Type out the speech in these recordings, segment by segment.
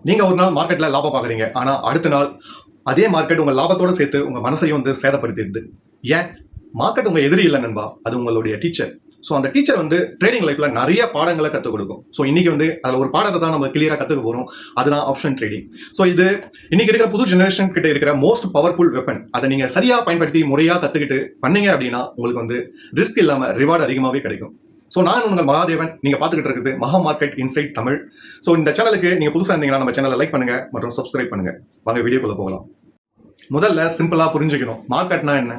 நீங்க ஒரு நாள் மார்க்கெட்ல லாபம் பாக்குறீங்க, ஆனா அடுத்த நாள் அதே மார்க்கெட் உங்க லாபத்தோட சேர்த்து உங்க மனசையும் வந்து சேதப்படுத்திடுது. ஏன்? மார்க்கெட் உங்க எதிரி இல்லை நண்பா, அது உங்களுடைய டீச்சர். ஸோ அந்த டீச்சர் வந்து ட்ரேடிங் லைஃப்ல நிறைய பாடங்களை கற்றுக் கொடுக்கும். ஸோ இன்னைக்கு வந்து அதில் ஒரு பாடத்தை தான் நம்ம கிளியரா கற்றுக்க போறோம். அதுதான் ஆப்ஷன் ட்ரேடிங். ஸோ இது இன்னைக்கு இருக்கிற புது ஜெனரேஷன் கிட்ட இருக்கிற மோஸ்ட் பவர்ஃபுல் வெப்பன். அதை நீங்க சரியா பயன்படுத்தி முறையா கத்துக்கிட்டு பண்ணீங்க அப்படின்னா உங்களுக்கு வந்து ரிஸ்க் இல்லாம ரிவார்டு அதிகமாகவே கிடைக்கும். ஸோ நான் உங்கள் மகாதேவன், நீங்க பார்த்துக்கிட்டு இருக்குது மகா மார்க்கெட் இன்சைட் தமிழ். ஸோ இந்த சேனலுக்கு நீங்க புதுசாக இருந்தீங்கன்னா நம்ம சேனலை லைக் பண்ணுங்க மற்றும் சப்ஸ்கிரைப் பண்ணுங்க. வாங்க வீடியோக்குள்ள போகலாம். முதல்ல சிம்பிளா புரிஞ்சுக்கணும், மார்க்கெட்னா என்ன.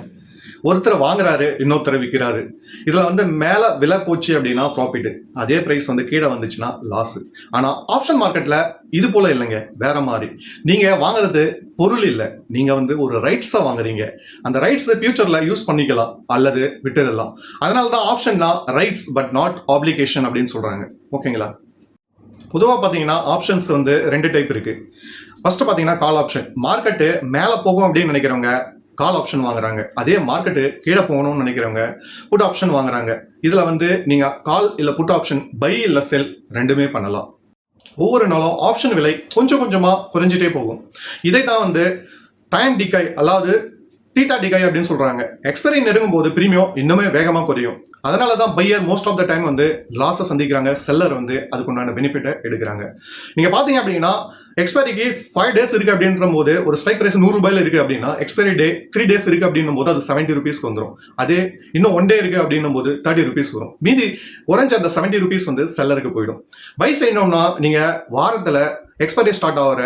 ஒருத்தர் வாங்குறாரு, இன்னொருத்தர் விற்கிறாரு. இதுல வந்து மேல விலை போச்சு அப்படின்னா ப்ராஃபிட், அதே பிரைஸ் வந்து கீழே வந்துச்சுன்னா லாஸ். ஆனா ஆப்ஷன் மார்க்கெட்ல இது போல இல்லைங்க, வேற மாதிரி. நீங்க வாங்குறது பொருள் இல்லை, நீங்க வந்து ஒரு ரைட்ஸை வாங்குறீங்க. அந்த ரைட்ஸ் ஃபியூச்சர்ல யூஸ் பண்ணிக்கலாம் அல்லது விட்டுடலாம். அதனாலதான் ஆப்ஷன்னா ரைட்ஸ் பட் நாட் ஆப்ளிகேஷன் அப்படின்னு சொல்றாங்க. ஓகேங்களா? பொதுவாக பார்த்தீங்கன்னா ஆப்ஷன்ஸ் வந்து 2 டைப் இருக்கு. ஃபர்ஸ்ட் பார்த்தீங்கன்னா கால் ஆப்ஷன். மார்க்கெட்டு மேலே போகும் அப்படின்னு நினைக்கிறவங்க கால் ஆப்ஷன் வாங்குறாங்க. அதே மார்க்கெட்டு கீழே போகணும்னு நினைக்கிறவங்க புட் ஆப்ஷன் வாங்குறாங்க. இதுல வந்து நீங்க கால் இல்ல புட் ஆப்ஷன், பை இல்ல செல் ரெண்டுமே பண்ணலாம். ஒவ்வொரு நாளும் ஆப்ஷன் விலை கொஞ்சம் கொஞ்சமா குறைஞ்சிட்டே போகும். இதை தான் வந்து டைம் டிகை, அதாவது தீட்டா டிகை அப்படின்னு சொல்றாங்க. எக்ஸ்பைரி நெருங்கும் போது பிரீமியம் இன்னுமே வேகமா குறையும். அதனால தான் buyer most of the time வந்து லாஸை சந்திக்கிறாங்க, செல்லர் வந்து அதுக்குண்டான பெனிஃபிட்டை எடுக்கிறாங்க. நீங்க பாத்தீங்க அப்படின்னா எக்ஸ்பைரிக்கு 5 days இருக்கு அப்படின்ற போது ஒரு ஸ்ட்ரைக் பிரைஸ் 100 ரூபாயில இருக்கு அப்படின்னா எக்ஸ்பைரி டே 3 days இருக்கு அப்படின்னும் போது அது 70 rupees வந்துடும். அதே இன்னும் 1 day இருக்கு அப்படின்னும் போது 30 rupees வரும். மீதி குறைஞ்ச அந்த 70 rupees வந்து செல்லருக்கு போயிடும். பை செய்யணும்னா நீங்க வாரத்துல எக்ஸ்பைரி ஸ்டார்ட் ஆகிற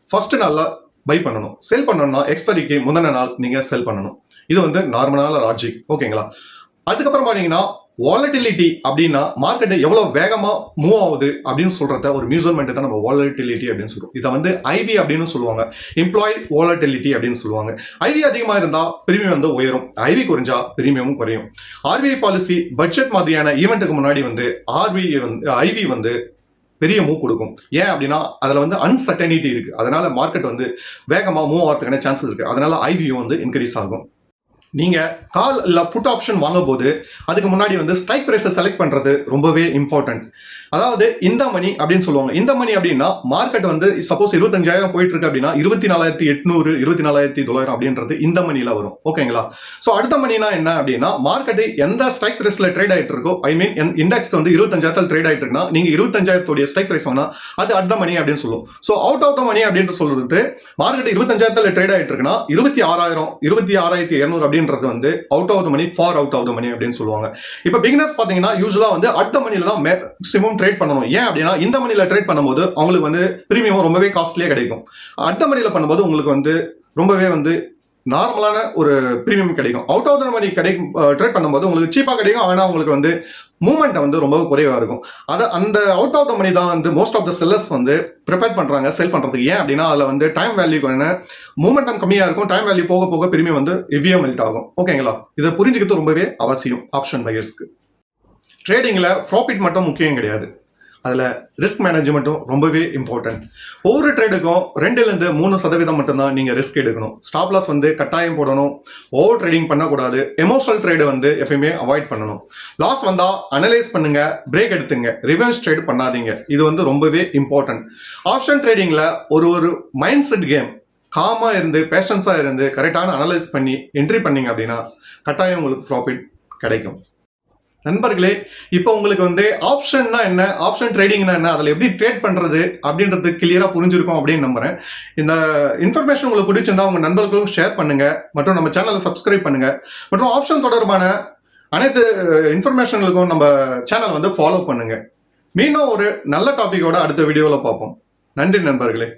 ஃபர்ஸ்ட் நாள்ல பை பண்ணணும். செல் பண்ணணும்னா எக்ஸ்பைரிக்கு முந்தின நாள் நீங்க செல் பண்ணணும். இது வந்து நார்மலான லாஜிக். ஓகேங்களா? அதுக்கப்புறம் பாத்தீங்கன்னா வாலட்டிலிட்டி அப்படின்னா மார்க்கெட் எவ்வளவு வேகமா மூவ் ஆகுது அப்படின்னு சொல்றத ஒரு மெஷர்மெண்ட் தான் நம்ம வாலட்டிலிட்டி அப்படின்னு சொல்றோம். இதை வந்து ஐவி அப்படின்னு சொல்லுவாங்க, எம்ப்ளாய்ட் வாலட்டிலிட்டி அப்படின்னு சொல்லுவாங்க. ஐவி அதிகமா இருந்தா பிரீமியம் வந்து உயரும், ஐவி குறைஞ்சா பிரீமியமும் குறையும். ஆர்பிஐ பாலிசி பட்ஜெட் மாதிரியான ஈவெண்ட்டுக்கு முன்னாடி வந்து ஐவி வந்து பெரிய மூவ் கொடுக்கும். ஏன் அப்படின்னா அதுல வந்து அன்சர்டனிட்டி இருக்கு. அதனால மார்க்கெட் வந்து வேகமா மூவ் ஆகிறதுக்கான சான்சஸ் இருக்கு. அதனால ஐவியும் வந்து இன்க்ரீஸ் ஆகும். நீங்க கால் இல்ல புட் ஆப்ஷன் வாங்கும் போது அதுக்கு முன்னாடி வந்து ஸ்ட்ரைக் பிரைஸை செலக்ட் பண்றது ரொம்பவே இம்பார்ட்டன்ட். அதாவது இந்த மணி அப்படின்னு சொல்லுவாங்க. இந்த மணி அப்படின்னா மார்க்கெட் வந்து சப்போஸ் 25,000 போயிட்டு இருக்கு அப்படின்னா 24,800 24,900 அப்படின்றது இந்த மணில வரும். ஓகேங்களா? சோ அடுத்த மணினா என்ன அப்படின்னா மார்க்கெட் எந்த ஸ்ட்ரைக் பிரைஸ்ல ட்ரேட் ஆயிட்டு இருக்கோ, ஐ மீன் இண்டெக்ஸ் வந்து 25,000 ட்ரேட் ஆயிட்டு இருக்குன்னா நீங்க 25,000 ஸ்ட்ரைக் பிரைஸ் வாங்கினா அது அடுத்த மணி அப்படின்னு சொல்லுவோம். So out of the money அப்படின்னு சொல்றது மார்க்கெட் 25,000 ட்ரேட் ஆயிட்டு இருக்குன்னா 26,000 26,200 அப்படின்றது வந்து out of the money, for out of the money அப்படின்னு சொல்லுவாங்க. இப்ப பிகினர்ஸ் பாத்தீங்கன்னா யூசுவலா வந்து அடுத்த மணில தான் மேக்ஸிமம் ட்ரேட் பண்ணணும். ஏன் அப்படின்னா இந்த மணில ட்ரேட் பண்ணும்போது அவங்களுக்கு வந்து பிரீமியம் ரொம்பவே காஸ்ட்லியா கிடைக்கும். அடுத்த மணில பண்ணும்போது உங்களுக்கு வந்து ரொம்பவே வந்து நார்மலான ஒரு பிரீமியம் கிடைக்கும். அவுட் ஆஃப் த மணி கிடைக்கும். ட்ரேட் பண்ணும்போது உங்களுக்கு சீப்பா கிடைக்கும், ஆனா உங்களுக்கு வந்து மூவ்மெண்ட் வந்து ரொம்ப குறைவா இருக்கும். அந்த அவுட் ஆஃப் த மணி தான் வந்து மோஸ்ட் ஆஃப் த செல்லர்ஸ் வந்து ப்ரிப்பேர் பண்றாங்க செல் பண்றதுக்கு. ஏன் அப்படின்னா அதுல வந்து டைம் வேல்யூ மூவ்மெண்டம் கம்மியா இருக்கும். டைம் வேல்யூ போக போக பிரீமியம் வந்து ஹெவியா மெல்ட் ஆகும். ஓகேங்களா? இதை புரிஞ்சுக்கிறது ரொம்பவே அவசியம் ஆப்ஷன் பையர்ஸ்க்கு. ட்ரேடிங்ல ப்ராஃபிட் மட்டும் முக்கியம் கிடையாது, அதுல ரிஸ்க் மேனேஜ்மெண்ட்டும் ரொம்பவே இம்பார்ட்டன்ட். ஒவ்வொரு ட்ரேடுக்கும் 2-3% மட்டும்தான் நீங்க ரிஸ்க் எடுக்கணும். ஸ்டாப் லாஸ் வந்து கட்டாயம் போடணும். ஓவர் ட்ரேடிங் பண்ணக்கூடாது. எமோஷனல் ட்ரேடு வந்து எப்பயுமே அவாய்ட் பண்ணணும். லாஸ் வந்தா அனலைஸ் பண்ணுங்க, பிரேக் எடுத்துங்க, ரிவென்ஸ் ட்ரேட் பண்ணாதீங்க. இது வந்து ரொம்பவே இம்பார்ட்டன்ட். ஆப்ஷன் ட்ரேடிங்ல ஒரு மைண்ட் செட் கேம். காமா இருந்து பேஷன்ஸா இருந்து கரெக்டான அனலைஸ் பண்ணி என்ட்ரி பண்ணீங்க அப்படின்னா கட்டாயம் உங்களுக்கு ப்ராஃபிட் கிடைக்கும். நண்பர்களே, இப்போ உங்களுக்கு வந்து ஆப்ஷன்னா என்ன, ஆப்ஷன் ட்ரேடிங்னா என்ன, அதில் எப்படி ட்ரேட் பண்றது அப்படின்றது கிளியரா புரிஞ்சிருக்கும் அப்படின்னு நம்புறேன். இந்த இன்ஃபர்மேஷன் உங்களுக்கு பிடிச்சிருந்தா உங்க நண்பர்களுக்கும் ஷேர் பண்ணுங்க மற்றும் நம்ம சேனலை சப்ஸ்கிரைப் பண்ணுங்க. மற்றும் ஆப்ஷன் தொடர்பான அனைத்து இன்ஃபர்மேஷன்களுக்கும் நம்ம சேனல் வந்து ஃபாலோ பண்ணுங்க. மீண்டும் ஒரு நல்ல டாபிக்கோட அடுத்த வீடியோவில் பார்ப்போம். நன்றி நண்பர்களே.